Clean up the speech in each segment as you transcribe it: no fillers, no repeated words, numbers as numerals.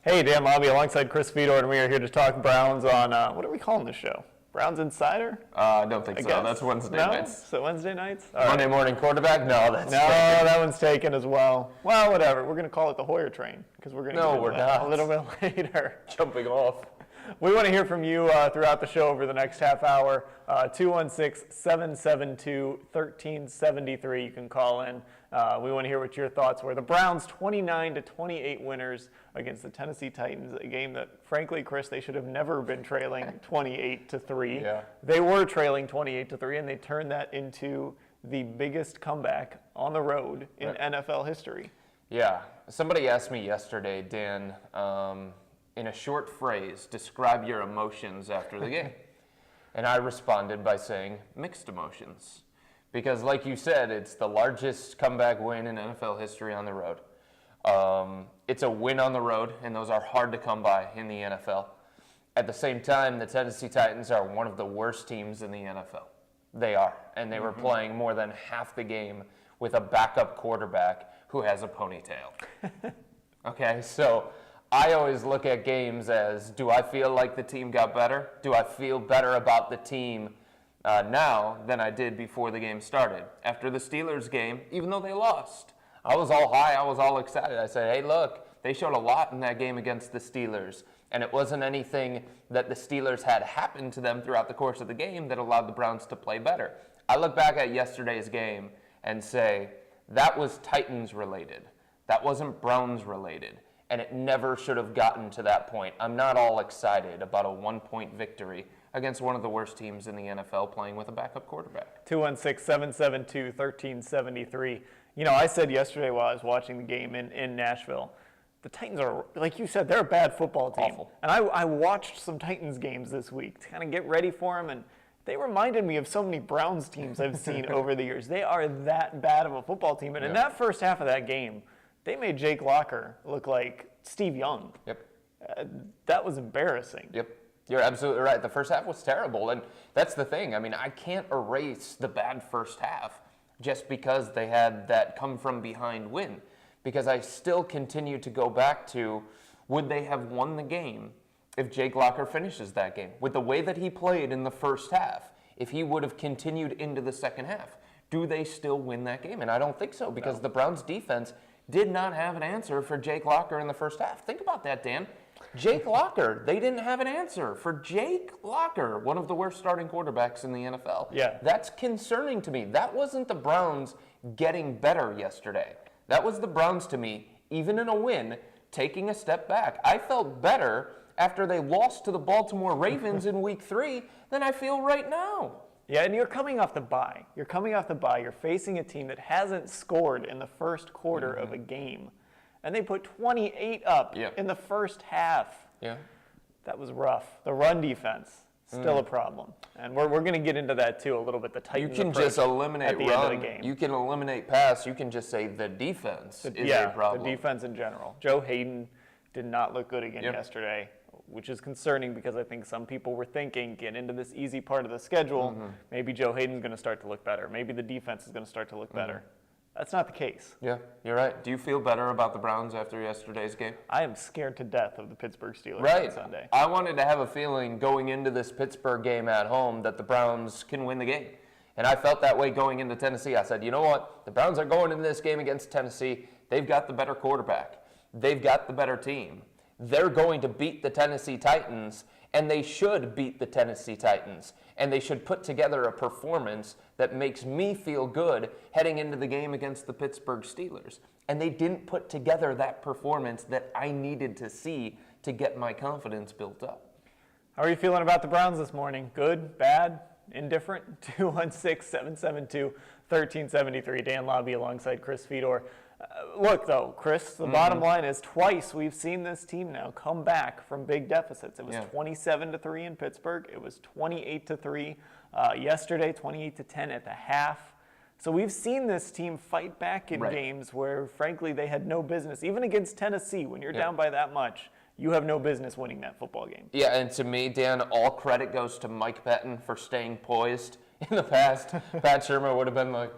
Hey, Dan Labbe alongside Chris Fedor, and we are here to talk Browns on, what are we calling this show? Browns Insider? I don't think so. Guess. That's Wednesday No? nights. So Wednesday nights? All Monday morning quarterback? No, that's No, that one's taken as well. Well, whatever. We're going to call it the Hoyer train because we're going to No, we're not. a little bit later. Jumping off. We want to hear from you throughout the show over the next half hour. 216-772-1373. You can call in. We want to hear what your thoughts were. The Browns 29-28 winners against the Tennessee Titans, a game that, frankly, Chris, they should have never been trailing 28-3. Yeah. They were trailing 28-3, and they turned that into the biggest comeback on the road in NFL history. Yeah. Somebody asked me yesterday, Dan, in a short phrase, describe your emotions after the game. And I responded by saying mixed emotions. Because like you said, it's the largest comeback win in NFL history on the road. It's a win on the road, and those are hard to come by in the NFL. At the same time, the Tennessee Titans are one of the worst teams in the NFL. They are. And they were playing more than half the game with a backup quarterback who has a ponytail. Okay, so I always look at games as, do I feel like the team got better? Do I feel better about the team now than I did before the game started? After the Steelers game, even though they lost, I was all high, I was all excited. I said, hey, look, they showed a lot in that game against the Steelers, and it wasn't anything that the Steelers had happened to them throughout the course of the game that allowed the Browns to play better. I look back at yesterday's game and say, that was Titans related. That wasn't Browns related. And it never should have gotten to that point. I'm not all excited about a 1-point victory against one of the worst teams in the NFL playing with a backup quarterback. 216-772-1373. You know, I said yesterday while I was watching the game in Nashville, the Titans are, like you said, they're a bad football team. Awful. And I watched some Titans games this week to kind of get ready for them, and they reminded me of so many Browns teams I've seen over the years. They are that bad of a football team. And in that first half of that game, they made Jake Locker look like Steve Young. Yep. That was embarrassing. Yep. You're absolutely right. The first half was terrible, and that's the thing. I mean, I can't erase the bad first half just because they had that come-from-behind win, because I still continue to go back to, would they have won the game if Jake Locker finishes that game? With the way that he played in the first half, if he would have continued into the second half, do they still win that game? And I don't think so, because the Browns' defense did not have an answer for Jake Locker in the first half. Think about that, Dan. Jake Locker, they didn't have an answer for Jake Locker, one of the worst starting quarterbacks in the NFL. Yeah. That's concerning to me. That wasn't the Browns getting better yesterday. That was the Browns, to me, even in a win, taking a step back. I felt better after they lost to the Baltimore Ravens in Week 3 than I feel right now. Yeah, and you're coming off the bye. You're facing a team that hasn't scored in the first quarter of a game. And they put 28 up in the first half. Yeah. That was rough. The run defense, still a problem. And we're going to get into that too a little bit. The Titans You can just eliminate at the run. end of the game. You can eliminate pass. You can just say the defense is a problem. The defense in general. Joe Hayden did not look good again yesterday, which is concerning because I think some people were thinking, get into this easy part of the schedule, maybe Joe Hayden's going to start to look better. Maybe the defense is going to start to look better. That's not the case. Yeah, you're right. Do you feel better about the Browns after yesterday's game? I am scared to death of the Pittsburgh Steelers on Sunday. I wanted to have a feeling going into this Pittsburgh game at home that the Browns can win the game. And I felt that way going into Tennessee. I said, you know what? The Browns are going into this game against Tennessee. They've got the better quarterback. They've got the better team. They're going to beat the Tennessee Titans, and they should beat the Tennessee Titans. And they should put together a performance that makes me feel good heading into the game against the Pittsburgh Steelers. And they didn't put together that performance that I needed to see to get my confidence built up. How are you feeling about the Browns this morning? Good, bad, indifferent? 216-772-1373. Dan Labbe alongside Chris Fedor. Look, though, Chris, the bottom line is twice we've seen this team now come back from big deficits. It was 27-3 in Pittsburgh. It was 28-3 yesterday, 28-10 at the half. So we've seen this team fight back in games where, frankly, they had no business. Even against Tennessee, when you're down by that much, you have no business winning that football game. Yeah, and to me, Dan, all credit goes to Mike-Pettine for staying poised. In the past, Pat Shermer would have been like,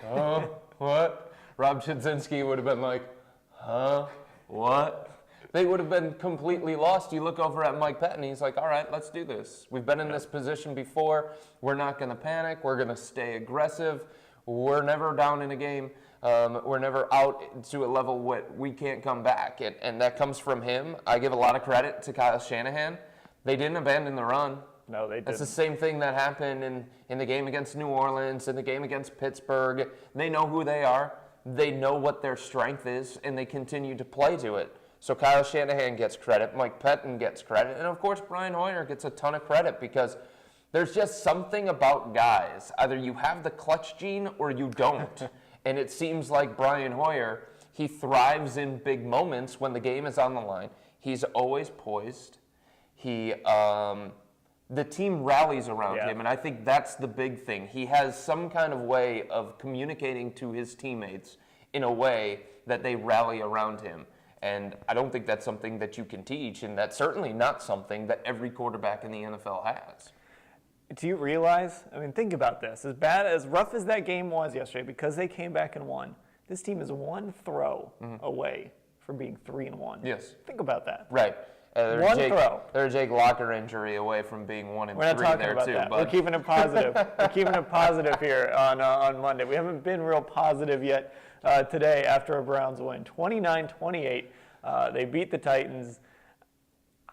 oh, what? Rob Chudzinski would have been like, huh? What? They would have been completely lost. You look over at Mike Pettine, he's like, all right, let's do this. We've been in this position before. We're not going to panic. We're going to stay aggressive. We're never down in a game. We're never out to a level where we can't come back. And that comes from him. I give a lot of credit to Kyle Shanahan. They didn't abandon the run. No, they didn't. It's the same thing that happened in the game against New Orleans, in the game against Pittsburgh. They know who they are. They know what their strength is, and they continue to play to it. So Kyle Shanahan gets credit, Mike Pettine gets credit, and of course Brian Hoyer gets a ton of credit because there's just something about guys. Either you have the clutch gene or you don't. And it seems like Brian Hoyer, he thrives in big moments when the game is on the line. He's always poised. The team rallies around him, and I think that's the big thing. He has some kind of way of communicating to his teammates in a way that they rally around him. And I don't think that's something that you can teach, and that's certainly not something that every quarterback in the NFL has. Do you realize, I mean, think about this. As rough as that game was yesterday, because they came back and won, this team is one throw away from being 3-1. Yes. Think about that. Right. One throw. They're a Jake Locker injury away from being 1-3 there, too. We're not talking about that. But We're keeping it positive. We're keeping it positive here on Monday. We haven't been real positive yet today after a Browns win. 29-28. They beat the Titans.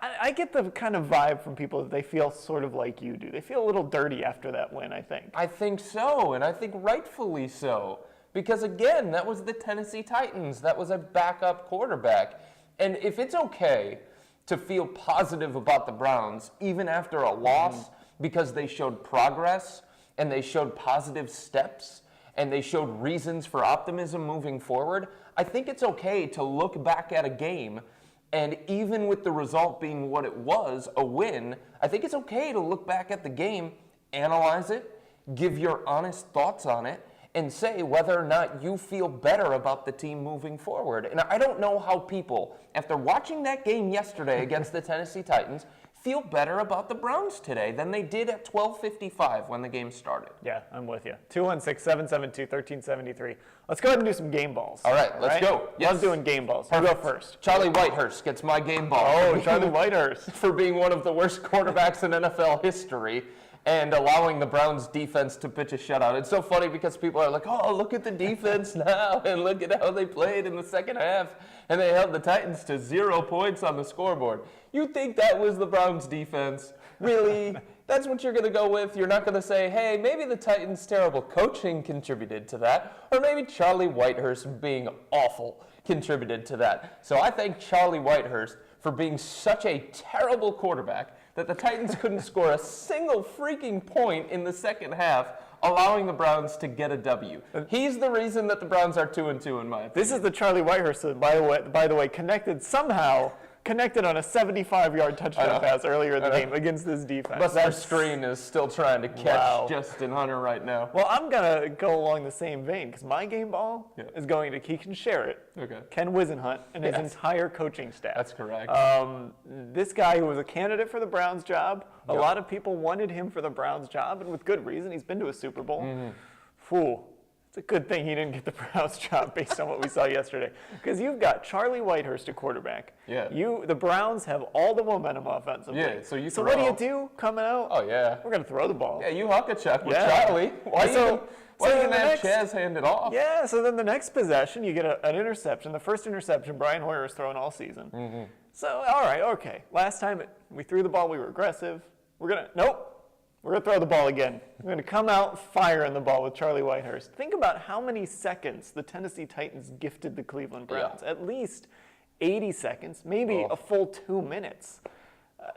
I get the kind of vibe from people that they feel sort of like you do. They feel a little dirty after that win, I think. I think so, and I think rightfully so. Because, again, that was the Tennessee Titans. That was a backup quarterback. And if it's okay to feel positive about the Browns, even after a loss, because they showed progress and they showed positive steps and they showed reasons for optimism moving forward, I think it's okay to look back at a game, and even with the result being what it was, a win, I think it's okay to look back at the game, analyze it, give your honest thoughts on it, and say whether or not you feel better about the team moving forward. And I don't know how people, after watching that game yesterday against the Tennessee Titans, feel better about the Browns today than they did at 12:55 when the game started. Yeah, I'm with you. 216-772-1373. Let's go ahead and do some game balls. All right, let's go. Yes. Love doing game balls. I'll go first. Charlie Whitehurst gets my game ball. Oh, Charlie Whitehurst. For being one of the worst quarterbacks in NFL history and allowing the Browns defense to pitch a shutout. It's so funny because people are like, oh, look at the defense now, and look at how they played in the second half, and they held the Titans to 0 points on the scoreboard. You think that was the Browns defense? Really? That's what you're going to go with? You're not going to say, hey, maybe the Titans' terrible coaching contributed to that, or maybe Charlie Whitehurst being awful contributed to that. So I thank Charlie Whitehurst for being such a terrible quarterback that the Titans couldn't score a single freaking point in the second half, allowing the Browns to get a W. He's the reason that the Browns are 2-2 in my opinion. This is the Charlie Whitehurst, by the way, connected on a 75-yard touchdown pass earlier in the game against this defense. But their screen is still trying to catch Justin Hunter right now. Well, I'm going to go along the same vein because my game ball is going to Keegan Sherritt, Ken Wisenhunt, and his entire coaching staff. That's correct. This guy who was a candidate for the Browns job, a lot of people wanted him for the Browns job, and with good reason. He's been to a Super Bowl. It's a good thing he didn't get the Browns job based on what we saw yesterday. Because you've got Charlie Whitehurst at quarterback. Yeah. The Browns have all the momentum offensively. Yeah, so what do you do coming out? Oh, yeah. We're going to throw the ball. Yeah, you huck a check with Charlie. Why are you going to have Chaz hand it off? Yeah, so then the next possession, you get an interception. The first interception Brian Hoyer has thrown all season. So, all right, okay. Last time we threw the ball, we were aggressive. We're going to throw the ball again. We're going to come out firing the ball with Charlie Whitehurst. Think about how many seconds the Tennessee Titans gifted the Cleveland Browns. At least 80 seconds, maybe a full 2 minutes.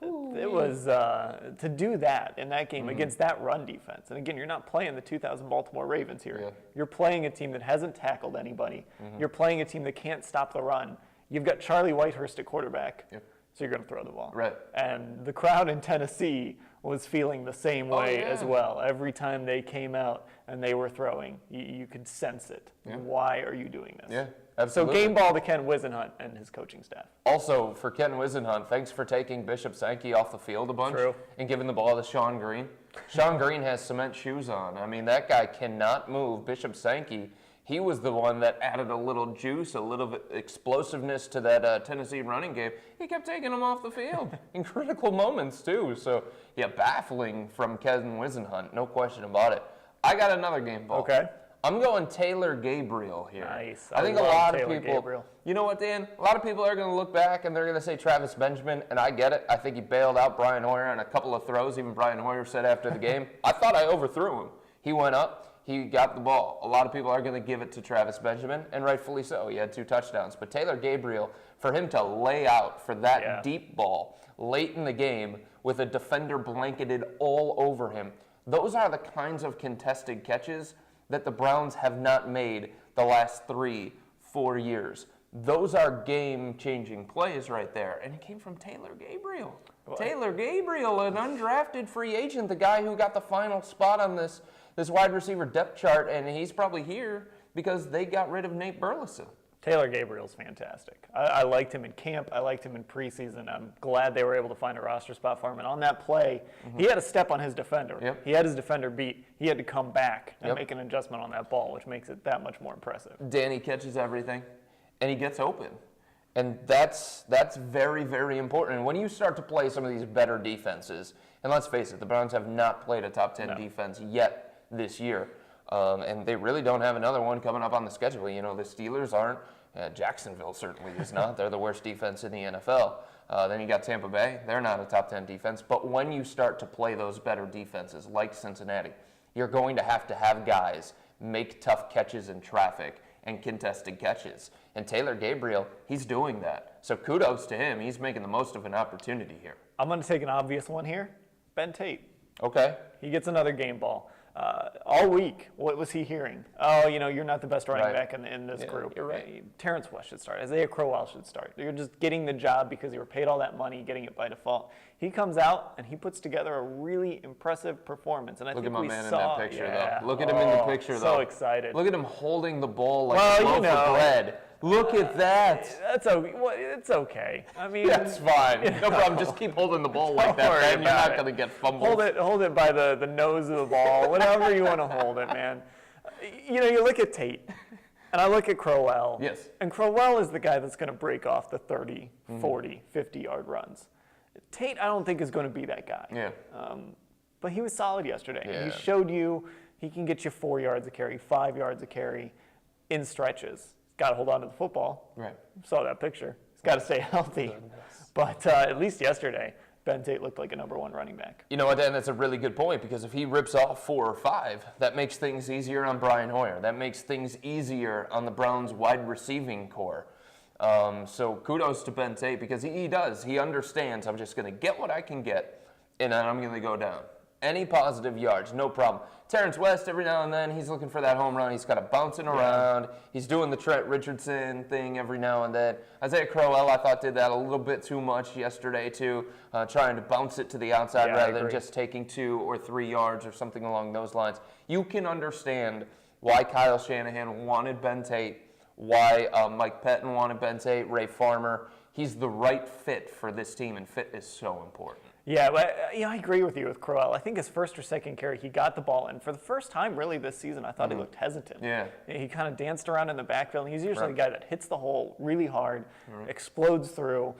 It was to do that in that game against that run defense. And again, you're not playing the 2000 Baltimore Ravens here. Yeah. You're playing a team that hasn't tackled anybody. You're playing a team that can't stop the run. You've got Charlie Whitehurst at quarterback. So you're going to throw the ball. Right. And the crowd in Tennessee was feeling the same way as well. Every time they came out and they were throwing, you could sense it. Why are you doing this? Yeah, absolutely. So game ball to Ken Wisenhunt and his coaching staff. Also, for Ken Wisenhunt, thanks for taking Bishop Sankey off the field a bunch and giving the ball to Sean Green. Sean Green has cement shoes on. I mean, that guy cannot move. Bishop Sankey, He was the one that added a little juice, a little bit explosiveness to that Tennessee running game. He kept taking them off the field in critical moments, too. So, yeah, baffling from Kevin Wisenhunt, no question about it. I got another game ball. Okay. I'm going Taylor Gabriel here. Nice. I think a lot of Taylor people, Gabriel. You know what, Dan? A lot of people are going to look back and they're going to say Travis Benjamin, and I get it. I think he bailed out Brian Hoyer on a couple of throws. Even Brian Hoyer said after the game, I thought I overthrew him. He went up, he got the ball. A lot of people are going to give it to Travis Benjamin, and rightfully so. He had 2 touchdowns. But Taylor Gabriel, for him to lay out for that deep ball late in the game with a defender blanketed all over him, those are the kinds of contested catches that the Browns have not made the last 3-4 years. Those are game-changing plays right there, and it came from Taylor Gabriel. Taylor Gabriel, an undrafted free agent, the guy who got the final spot on this wide receiver depth chart, and he's probably here because they got rid of Nate Burleson. Taylor Gabriel's fantastic. I liked him in camp. I liked him in preseason. I'm glad they were able to find a roster spot for him. And on that play, he had to step on his defender. Yep. He had his defender beat. He had to come back and make an adjustment on that ball, which makes it that much more impressive. Danny catches everything, and he gets open. And that's very, very important. And when you start to play some of these better defenses, and let's face it, the Browns have not played a top 10 defense yet this year. And they really don't have another one coming up on the schedule. You know, the Steelers aren't. Jacksonville certainly is not. They're the worst defense in the NFL. Then you got Tampa Bay. They're not a top 10 defense. But when you start to play those better defenses like Cincinnati, you're going to have guys make tough catches in traffic and contested catches. And Taylor Gabriel, he's doing that. So kudos to him. He's making the most of an opportunity here. I'm going to take an obvious one here. Ben Tate. Okay. He gets another game ball. All week, what was he hearing? Oh, you know, you're not the best running back in this group. You're right. Terrence West should start. Isaiah Crowell should start. You're just getting the job because you were paid all that money, getting it by default. He comes out and he puts together a really impressive performance. And I Look think at my we man saw, in that picture, though. Look at him in the picture, though. So excited. Look at him holding the ball like a loaf of bread. Look at that. That's okay. Well, it's okay. I mean, that's fine. No problem. Just keep holding the ball like that, man. You're not going to get fumbled. Hold it by the nose of the ball, whatever you want to hold it, man. You know, you look at Tate, and I look at Crowell. Yes. And Crowell is the guy that's going to break off the 30, 40, 50-yard runs. Tate, I don't think, is going to be that guy. Yeah. But he was solid yesterday. Yeah. He showed you he can get you 4 yards a carry, 5 yards a carry in stretches. Got to hold on to the football. Right. Saw that picture. He's got to stay healthy. But at least yesterday, Ben Tate looked like a #1 running back. You know what, Dan? That's a really good point because if he rips off 4 or 5, that makes things easier on Brian Hoyer. That makes things easier on the Browns' wide receiving core. So kudos to Ben Tate because he does. He understands I'm just going to get what I can get, and then I'm going to go down. Any positive yards, no problem. Terrence West, every now and then, he's looking for that home run. He's kind of bouncing around. He's doing the Trent Richardson thing every now and then. Isaiah Crowell, I thought, did that a little bit too much yesterday, too, trying to bounce it to the outside rather than just taking 2 or 3 yards or something along those lines. You can understand why Kyle Shanahan wanted Ben Tate, why Mike Pettine wanted Ben Tate, Ray Farmer. He's the right fit for this team, and fit is so important. Yeah, but I agree with you with Crowell. I think his first or second carry, he got the ball, and for the first time really this season, I thought he looked hesitant. Yeah. He kind of danced around in the backfield. He's usually the guy that hits the hole really hard, explodes through,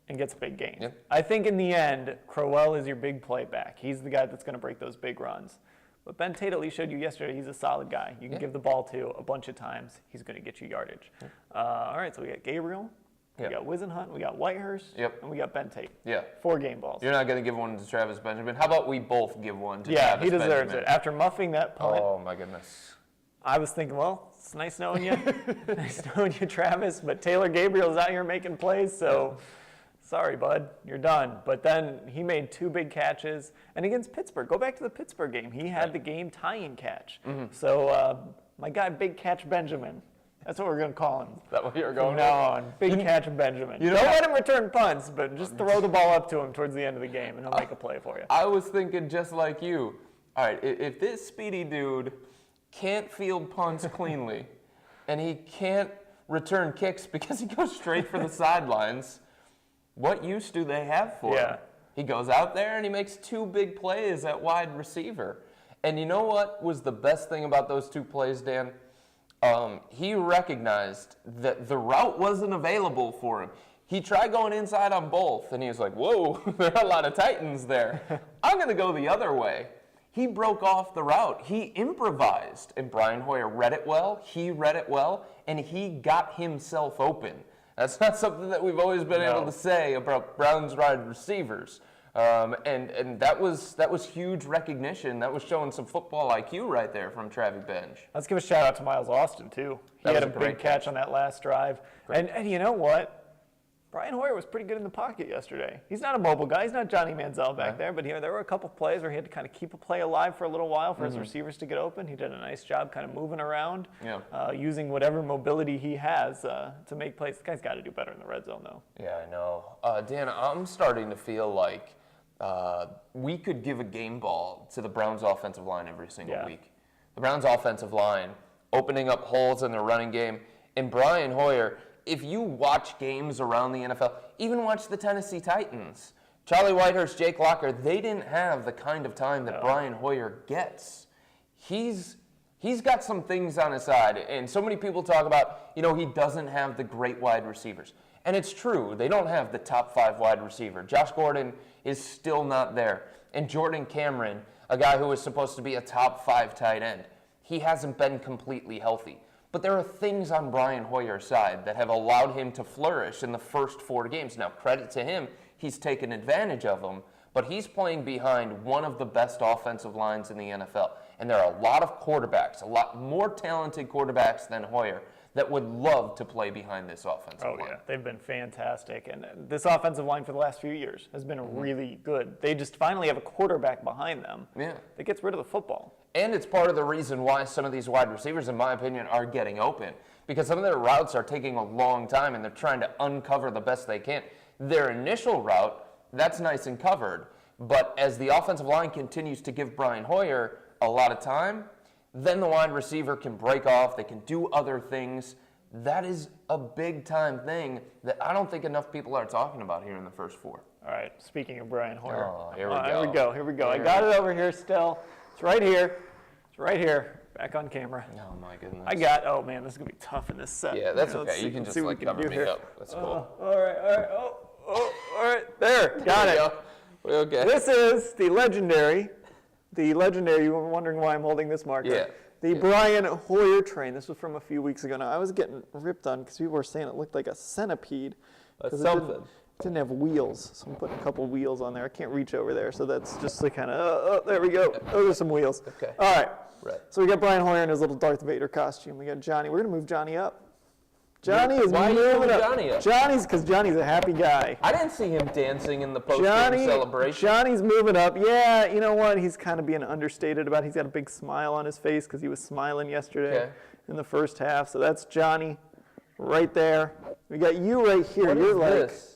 and gets big gains. Yep. I think in the end, Crowell is your big play back. He's the guy that's going to break those big runs. But Ben Tate at least showed you yesterday he's a solid guy. You can give the ball to a bunch of times. He's going to get you yardage. All right, so we got Gabriel. We got Wisenhunt, we got Whitehurst, and we got Ben Tate. Yeah. 4 game balls. You're not going to give one to Travis Benjamin. How about we both give one to Travis Yeah, he deserves Benjamin? it. After muffing that punt, Oh, my goodness. I was thinking, well, it's nice knowing you. Nice knowing you, Travis. But Taylor Gabriel's out here making plays, so sorry, bud, you're done. But then he made 2 big catches. And against Pittsburgh, go back to the Pittsburgh game. He had the game-tying catch. So my guy, Big Catch Benjamin. That's what we're going to call him. Is that what you're going From now on, Big Catch Benjamin. Don't let him return punts, but just throw the ball up to him towards the end of the game, and he'll make a play for you. I was thinking just like you. All right, if this speedy dude can't field punts cleanly, and he can't return kicks because he goes straight for the sidelines, what use do they have for him? He goes out there and he makes 2 big plays at wide receiver. And you know what was the best thing about those 2 plays, Dan? he recognized that the route wasn't available for him. He tried going inside on both, and he was like, whoa, there are a lot of Titans there. I'm going to go the other way. He broke off the route. He improvised, and Brian Hoyer read it well. He read it well, and he got himself open. That's not something that we've always been able to say about Browns wide receivers. And that was huge recognition. That was showing some football IQ right there from Travis Benj. Let's give a shout out to Miles Austin, too. He had a big catch on that last drive. And you know what? Brian Hoyer was pretty good in the pocket yesterday. He's not a mobile guy. He's not Johnny Manziel back there, but there were a couple plays where he had to kind of keep a play alive for a little while for his receivers to get open. He did a nice job kind of moving around, using whatever mobility he has to make plays. The guy's got to do better in the red zone, though. Yeah, I know. Dan, I'm starting to feel like we could give a game ball to the Browns offensive line every single week. The Browns offensive line opening up holes in their running game. And Brian Hoyer, if you watch games around the NFL, even watch the Tennessee Titans, Charlie Whitehurst, Jake Locker, they didn't have the kind of time that Brian Hoyer gets. He's got some things on his side, and so many people talk about, he doesn't have the great wide receivers. And it's true, they don't have the top 5 wide receiver. Josh Gordon is still not there. And Jordan Cameron, a guy who was supposed to be a top 5 tight end, he hasn't been completely healthy. But there are things on Brian Hoyer's side that have allowed him to flourish in the first 4 games. Now, credit to him, he's taken advantage of them, but he's playing behind one of the best offensive lines in the NFL. And there are a lot of quarterbacks, a lot more talented quarterbacks than Hoyer, that would love to play behind this offensive line. Oh, yeah. They've been fantastic. And this offensive line for the last few years has been really good. They just finally have a quarterback behind them that gets rid of the football. And it's part of the reason why some of these wide receivers, in my opinion, are getting open. Because some of their routes are taking a long time, and they're trying to uncover the best they can. Their initial route, that's nice and covered. But as the offensive line continues to give Brian Hoyer a lot of time, then the wide receiver can break off. They can do other things. That is a big-time thing that I don't think enough people are talking about here in the first 4. All right, speaking of Brian Hoyer. Oh, here we go. I got it over here still. It's right here. Back on camera. Oh, my goodness. Oh, man, this is going to be tough in this set. Yeah, that's okay. You can just, cover me up. That's cool. All right. All right. There, got it. We're okay. This is the legendary, you were wondering why I'm holding this marker. Yeah. The Brian Hoyer train. This was from a few weeks ago. Now, I was getting ripped on because people were saying it looked like a centipede. That's something. It didn't have wheels, so I'm putting a couple wheels on there. I can't reach over there, so that's just the kind of, there we go. Those are some wheels. Okay. All right. Right. So we got Brian Hoyer in his little Darth Vader costume. We got Johnny. We're going to move Johnny up. Johnny is moving up. Johnny's because Johnny's a happy guy. I didn't see him dancing in the post-game celebration. Johnny's moving up. Yeah, you know what? He's kind of being understated about it. He's got a big smile on his face because he was smiling yesterday in the first half. So that's Johnny right there. We got you right here. What is this?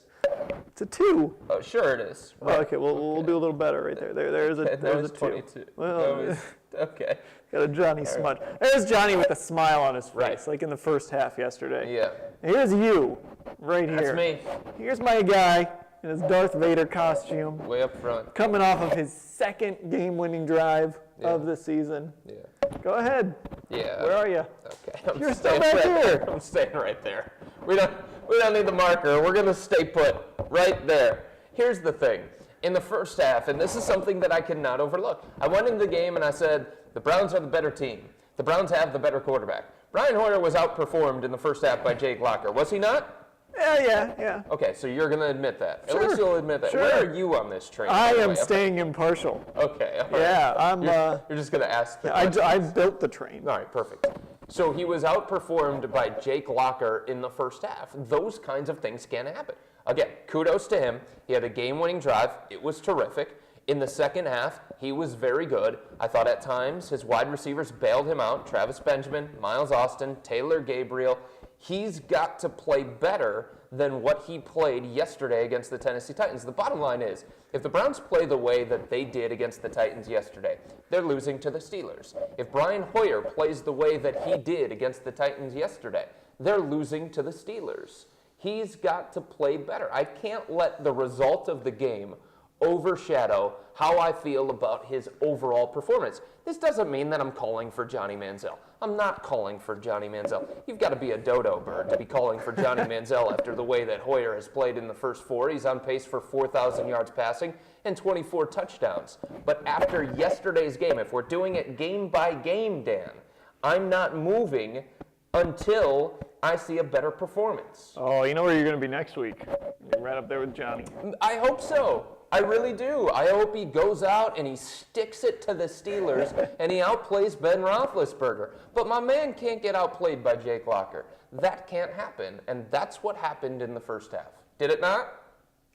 It's a 2. Oh, sure it is. Right. Okay, we'll do a little better right there. There's a 2. 22. Well, okay. Got a Johnny smudge. There's Johnny with a smile on his face, like in the first half yesterday. Yeah. Here's you, right here. That's me. Here's my guy in his Darth Vader costume. Way up front. Coming off of his second game-winning drive of the season. Yeah. Go ahead. Yeah. Where are you? Okay. You're still back here. I'm staying right there. We don't need the marker. We're going to stay put right there. Here's the thing. In the first half, and this is something that I cannot overlook, I went into the game and I said, the Browns are the better team. The Browns have the better quarterback. Brian Hoyer was outperformed in the first half by Jake Locker. Was he not? Yeah. Okay, so you're going to admit that. Sure. At least you'll admit that. Sure. Where are you on this train? I am staying impartial. Okay. All right. Yeah, I'm. You're just going to ask. I built the train. All right, perfect. So he was outperformed by Jake Locker in the first half. Those kinds of things can happen. Again, kudos to him. He had a game-winning drive. It was terrific. In the second half, he was very good. I thought at times his wide receivers bailed him out. Travis Benjamin, Miles Austin, Taylor Gabriel. He's got to play better than what he played yesterday against the Tennessee Titans. The bottom line is, if the Browns play the way that they did against the Titans yesterday, they're losing to the Steelers. If Brian Hoyer plays the way that he did against the Titans yesterday, they're losing to the Steelers. He's got to play better. I can't let the result of the game overshadow how I feel about his overall performance. This doesn't mean that I'm calling for Johnny Manziel. I'm not calling for Johnny Manziel. You've got to be a dodo bird to be calling for Johnny Manziel after the way that Hoyer has played in the first 4. He's on pace for 4,000 yards passing and 24 touchdowns. But after yesterday's game, if we're doing it game by game, Dan, I'm not moving until I see a better performance. Oh, you know where you're going to be next week? You're right up there with Johnny. I hope so. I really do. I hope he goes out and he sticks it to the Steelers and he outplays Ben Roethlisberger. But my man can't get outplayed by Jake Locker. That can't happen, and that's what happened in the first half. Did it not?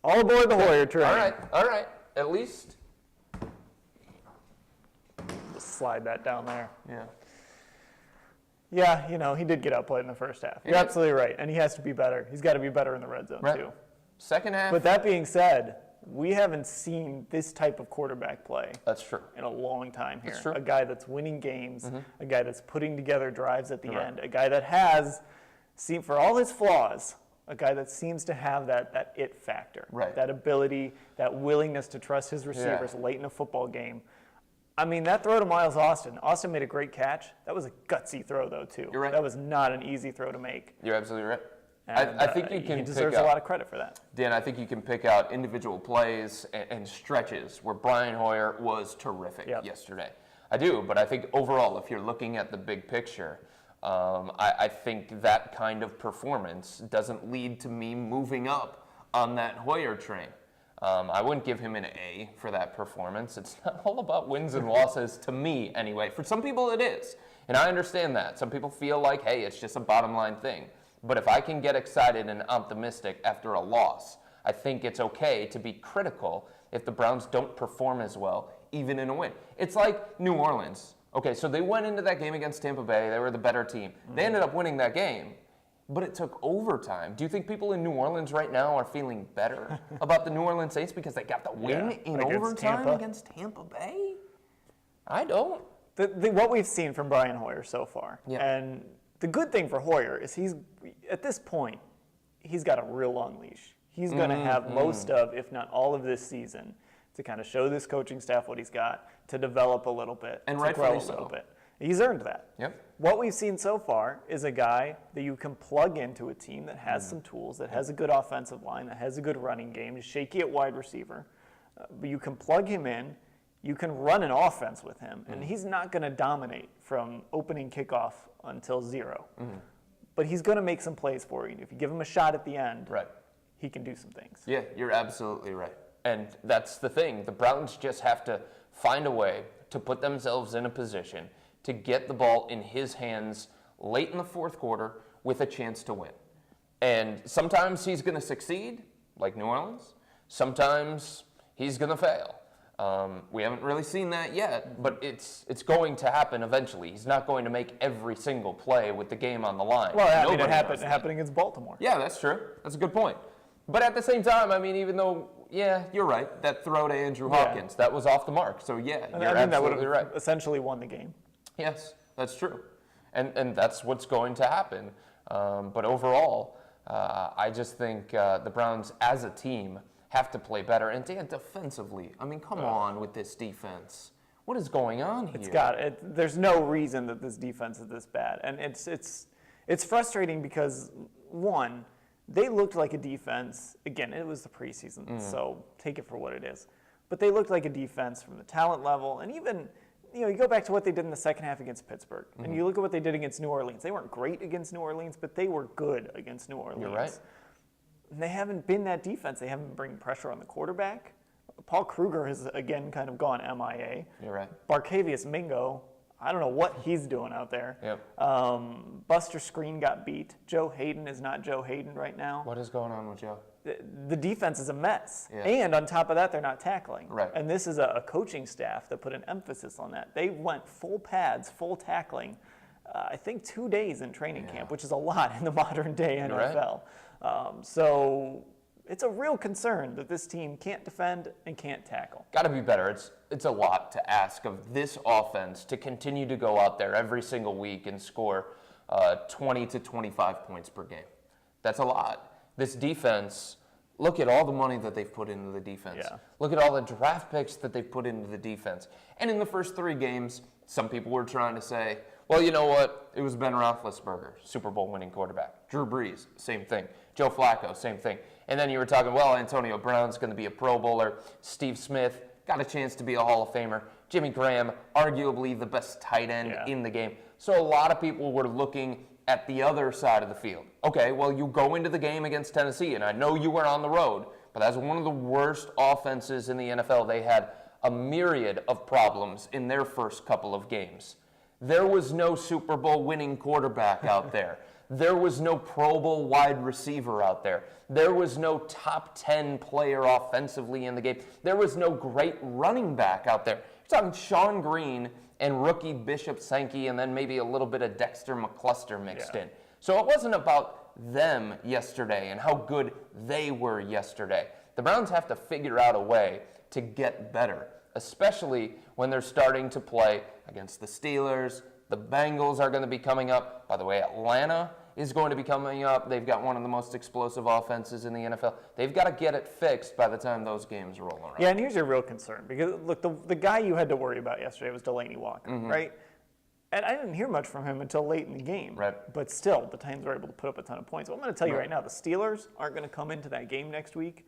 All aboard the Hoyer train. All right. At least. Just slide that down there. Yeah. Yeah, he did get outplayed in the first half. You're absolutely right, and he has to be better. He's got to be better in the red zone, too. Second half. But that being said, we haven't seen this type of quarterback play. That's true. In a long time here. That's true. A guy that's winning games, a guy that's putting together drives at the end, a guy that has, for all his flaws, a guy that seems to have that it factor, that ability, that willingness to trust his receivers late in a football game. I mean, that throw to Miles Austin made a great catch. That was a gutsy throw, though, too. You're right. That was not an easy throw to make. You're absolutely right. And, I think you can he deserves a lot of credit for that. Dan, I think you can pick out individual plays and stretches where Brian Hoyer was terrific yesterday. I do, but I think overall, if you're looking at the big picture, I think that kind of performance doesn't lead to me moving up on that Hoyer train. I wouldn't give him an A for that performance. It's not all about wins and losses, to me anyway. For some people it is, and I understand that. Some people feel like, hey, it's just a bottom line thing. But if I can get excited and optimistic after a loss, I think it's okay to be critical if the Browns don't perform as well, even in a win. It's like New Orleans. Okay, so they went into that game against Tampa Bay. They were the better team. They ended up winning that game, but it took overtime. Do you think people in New Orleans right now are feeling better about the New Orleans Saints because they got the win in overtime against Tampa Bay? I don't. What we've seen from Brian Hoyer so far, and the good thing for Hoyer is at this point, he's got a real long leash. He's going to have most of, if not all of this season, to kind of show this coaching staff what he's got, to develop a little bit, and to grow a little bit. He's earned that. Yep. What we've seen so far is a guy that you can plug into a team that has some tools, that has a good offensive line, that has a good running game, is shaky at wide receiver. But you can plug him in. You can run an offense with him, and he's not going to dominate from opening kickoff until 0. But he's going to make some plays for you. If you give him a shot at the end, he can do some things. Yeah, you're absolutely right. And that's the thing. The Browns just have to find a way to put themselves in a position to get the ball in his hands late in the fourth quarter with a chance to win. And sometimes he's going to succeed, like New Orleans. Sometimes he's going to fail. We haven't really seen that yet, but it's going to happen eventually. He's not going to make every single play with the game on the line. Well, it happened against Baltimore. Yeah, that's true. That's a good point. But at the same time, I mean, even though, you're right, that throw to Andrew Hopkins, that was off the mark. So, you're absolutely right. Essentially won the game. Yes, that's true. And that's what's going to happen. But overall, I just think the Browns as a team have to play better. And Dan, defensively, I mean, come on with this defense. What is going on here? There's no reason that this defense is this bad. And it's frustrating because, one, they looked like a defense. Again, it was the preseason, so take it for what it is. But they looked like a defense from the talent level. And even, you go back to what they did in the second half against Pittsburgh. And you look at what they did against New Orleans. They weren't great against New Orleans, but they were good against New Orleans. You're right. They haven't been that defense. They haven't been bringing pressure on the quarterback. Paul Kruger has, again, kind of gone MIA. You're right. Barkevius Mingo, I don't know what he's doing out there. Yep. Buster Screen got beat. Joe Hayden is not Joe Hayden right now. What is going on with Joe? The defense is a mess. Yeah. And on top of that, they're not tackling. Right. And this is a coaching staff that put an emphasis on that. They went full pads, full tackling, I think 2 days in training camp, which is a lot in the modern day NFL. Right. So it's a real concern that this team can't defend and can't tackle. Got to be better. It's a lot to ask of this offense to continue to go out there every single week and score 20 to 25 points per game. That's a lot. This defense Look at all the money that they've put into the defense. Yeah. Look at all the draft picks that they've put into the defense. And in the first 3 games, some people were trying to say, well, you know what? It was Ben Roethlisberger, Super Bowl winning quarterback. Drew Brees, same thing. Joe Flacco, same thing. And then you were talking, well, Antonio Brown's going to be a Pro Bowler. Steve Smith got a chance to be a Hall of Famer. Jimmy Graham, arguably the best tight end in the game. So a lot of people were looking at the other side of the field. Okay, well, you go into the game against Tennessee, and I know you were on the road, but that's one of the worst offenses in the NFL. They had a myriad of problems in their first couple of games. There was no Super Bowl winning quarterback out there. There was no Pro Bowl wide receiver out there. There was no top 10 player offensively in the game. There was no great running back out there. You're talking Sean Green and rookie Bishop Sankey, and then maybe a little bit of Dexter McCluster mixed in. So it wasn't about them yesterday and how good they were yesterday. The Browns have to figure out a way to get better, especially when they're starting to play against the Steelers. The Bengals are going to be coming up. By the way, Atlanta is going to be coming up. They've got one of the most explosive offenses in the NFL. They've got to get it fixed by the time those games roll around. Yeah, and here's your real concern. Because, look, the guy you had to worry about yesterday was Delaney Walker, right? And I didn't hear much from him until late in the game. Right. But still, the Titans were able to put up a ton of points. Well, I'm going to tell you right now, the Steelers aren't going to come into that game next week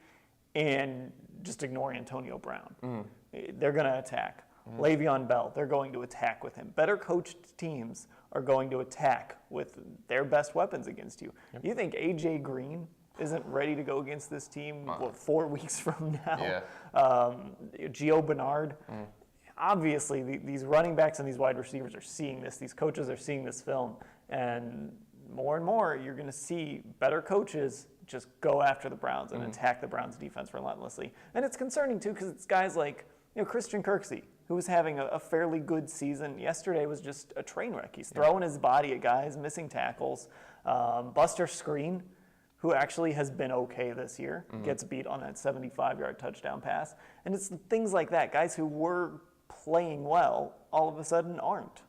and just ignore Antonio Brown. They're going to attack. Le'Veon Bell, they're going to attack with him. Better coached teams are going to attack with their best weapons against you. You think A.J. Green isn't ready to go against this team 4 weeks from now? Gio Bernard. Obviously, these running backs and these wide receivers are seeing this. These coaches are seeing this film. And more, you're going to see better coaches just go after the Browns and attack the Browns defense relentlessly. And it's concerning, too, because it's guys like Christian Kirksey, who was having a fairly good season. Yesterday was just a train wreck. He's throwing his body at guys, missing tackles. Buster Skrine, who actually has been okay this year, gets beat on that 75-yard touchdown pass. And it's things like that. Guys who were playing well, all of a sudden aren't.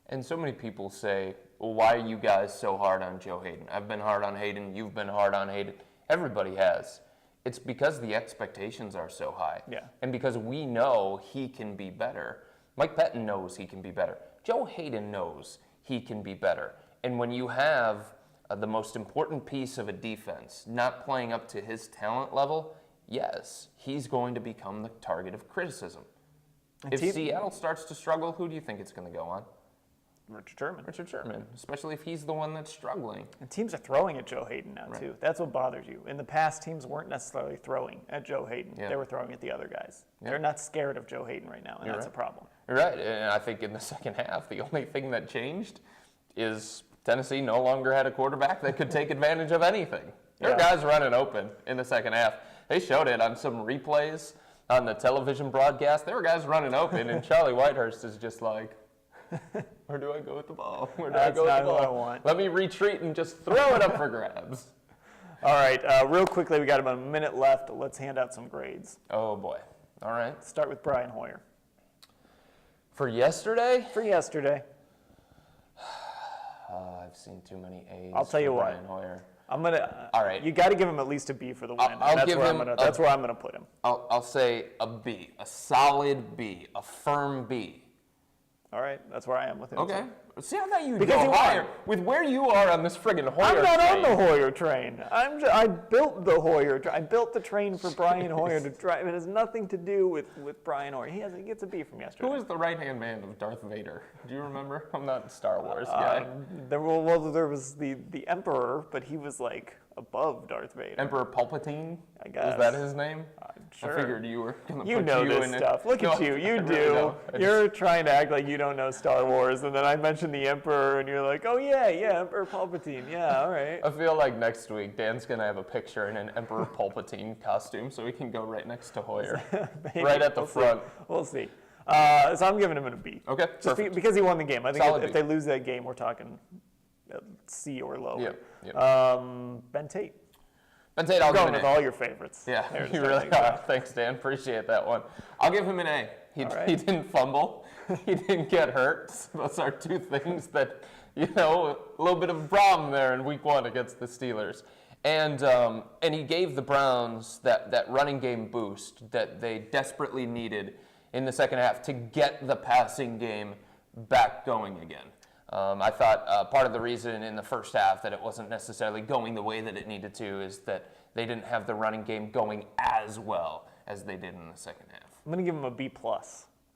And so many people say, well, why are you guys so hard on Joe Hayden? I've been hard on Hayden. You've been hard on Hayden. Everybody has. It's because the expectations are so high. And because we know he can be better. Mike-Pettine knows he can be better. Joe Hayden knows he can be better. And when you have the most important piece of a defense not playing up to his talent level, yes, he's going to become the target of criticism. If Seattle starts to struggle, who do you think it's going to go on? Richard Sherman, especially if he's the one that's struggling. And teams are throwing at Joe Hayden now, too. That's what bothers you. In the past, teams weren't necessarily throwing at Joe Hayden. They were throwing at the other guys. They're not scared of Joe Hayden right now, and that's a problem. You're right, and I think in the second half, the only thing that changed is Tennessee no longer had a quarterback that could take advantage of anything. There were guys running open in the second half. They showed it on some replays on the television broadcast. There were guys running open, and Charlie Whitehurst is just like, where do I go with the ball? Where do I go with the ball? What I want. Let me retreat and just throw it up for grabs. All right, real quickly, we got about a minute left. Let's hand out some grades. Oh, boy. All right. Start with Brian Hoyer. For yesterday? For yesterday. I've seen too many A's. I'll tell you what. Brian Hoyer. I'm gonna. All right. You got to give him at least a B for the win. That's where I'm gonna put him. I'll say a B, a solid B, a firm B. All right, that's where I am with him. Okay. See how that you Because go higher with where you are on this friggin' Hoyer I'm not train. on the Hoyer train. I built the Hoyer train. I built the train for Brian Hoyer to drive. It has nothing to do with Brian Hoyer. He gets a B from yesterday. Who is the right-hand man of Darth Vader? Do you remember? I'm not a Star Wars guy. There was the Emperor, but he was like above Darth Vader. Emperor Palpatine? I guess. Is that his name? Sure. I figured you were going to put you know you this in stuff. Look at you. You do. You're trying to act like you don't know Star Wars, and then I mentioned the Emperor, and you're like, oh, yeah, Emperor Palpatine. Yeah, all right. I feel like next week Dan's going to have a picture in an Emperor Palpatine costume so we can go right next to Hoyer. Right at the front. We'll see. So I'm giving him a B. Okay, Just because he won the game. I think Solid if they lose that game, we're talking C or lower. Yep. Ben Tate. Ben Tate, I'll give Going him with an all your favorites. Yeah, you really are. Thanks, Dan. Appreciate that one. I'll give him an A. He didn't fumble. He didn't get hurt. Those are two things that, a little bit of a problem there in week 1 against the Steelers. And he gave the Browns that running game boost that they desperately needed in the second half to get the passing game back going again. I thought part of the reason in the first half that it wasn't necessarily going the way that it needed to is that they didn't have the running game going as well as they did in the second half. I'm going to give him a B+.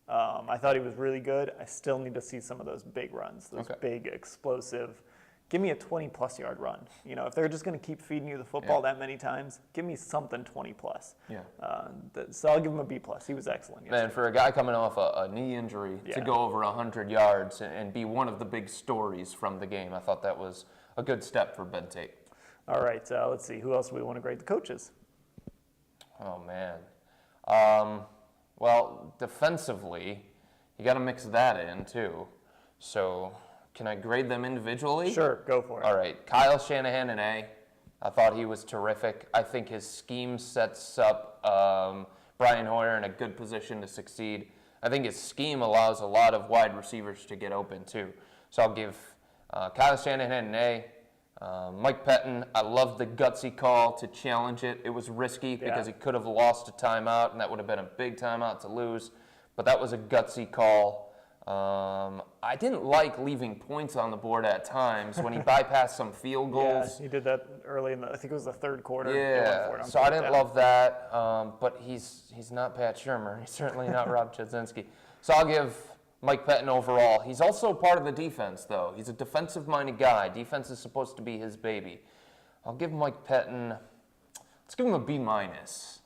I thought he was really good. I still need to see some of those big runs, those big, explosive. Give me a 20-plus yard run. You know, if they're just going to keep feeding you the football that many times, give me something 20-plus. Yeah. So I'll give him a B+. He was excellent yesterday. Man, for a guy coming off a knee injury to go over 100 yards and be one of the big stories from the game, I thought that was a good step for Ben Tate. All right, let's see. Who else do we want to grade? The coaches. Oh, man. Well, defensively, you got to mix that in, too. So can I grade them individually? Sure, go for it. All right, Kyle Shanahan, an A. I thought he was terrific. I think his scheme sets up Brian Hoyer in a good position to succeed. I think his scheme allows a lot of wide receivers to get open, too. So I'll give Kyle Shanahan an A. Mike Pettine, I loved the gutsy call to challenge it. It was risky because he could have lost a timeout, and that would have been a big timeout to lose. But that was a gutsy call. I didn't like leaving points on the board at times when he bypassed some field goals. Yeah, he did that early in I think it was the third quarter. Yeah, so I didn't love that. But he's not Pat Shurmur. He's certainly not Rob Chudzinski. So I'll give Mike Pettine overall. He's also part of the defense, though. He's a defensive-minded guy. Defense is supposed to be his baby. I'll give Mike Pettine, let's give him a B-. A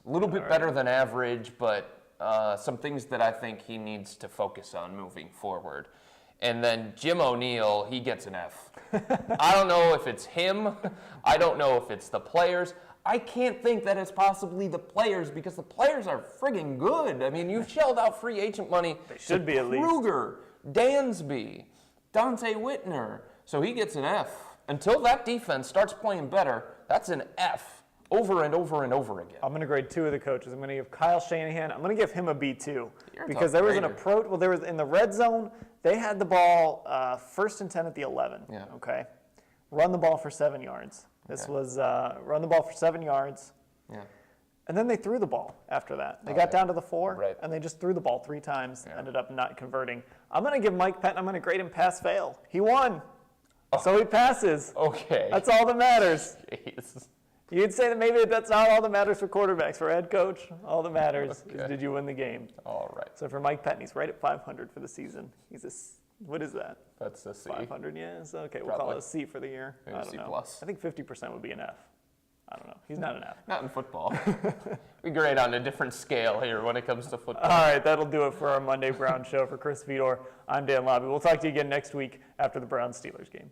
little bit better than average, but some things that I think he needs to focus on moving forward. And then Jim O'Neill, he gets an F. I don't know if it's him. I don't know if it's the players. I can't think that it's possibly the players because the players are friggin' good. I mean, you've shelled out free agent money. They should be at least. Kruger, Dansby, Dante Whitner. So he gets an F. Until that defense starts playing better, that's an F. Over and over and over again. I'm going to grade two of the coaches. I'm going to give Kyle Shanahan, I'm going to give him a B too. Because there was an approach, well, there was in the red zone, they had the ball 1st and 10 at the 11. Yeah. Okay. Run the ball for 7 yards. This was run the ball for 7 yards. Yeah. And then they threw the ball after that. They got down to the 4, and they just threw the ball 3 times, ended up not converting. I'm going to give Mike Pettine, I'm going to grade him pass-fail. He won. So he passes. Okay. That's all that matters. Jeez. You'd say that maybe that's not all that matters for quarterbacks. For a head coach, all that matters is did you win the game. All right. So for Mike Pettine, he's right at 500 for the season. He's what is that? That's a C. 500, yeah. So, okay, we'll call it a C for the year. Maybe I don't C+. know. I think 50% would be an F. I don't know. He's not an F. Not in football. We grade on a different scale here when it comes to football. All right, that'll do it for our Monday Browns show. For Chris Fedor, I'm Dan Labbe. We'll talk to you again next week after the Browns-Steelers game.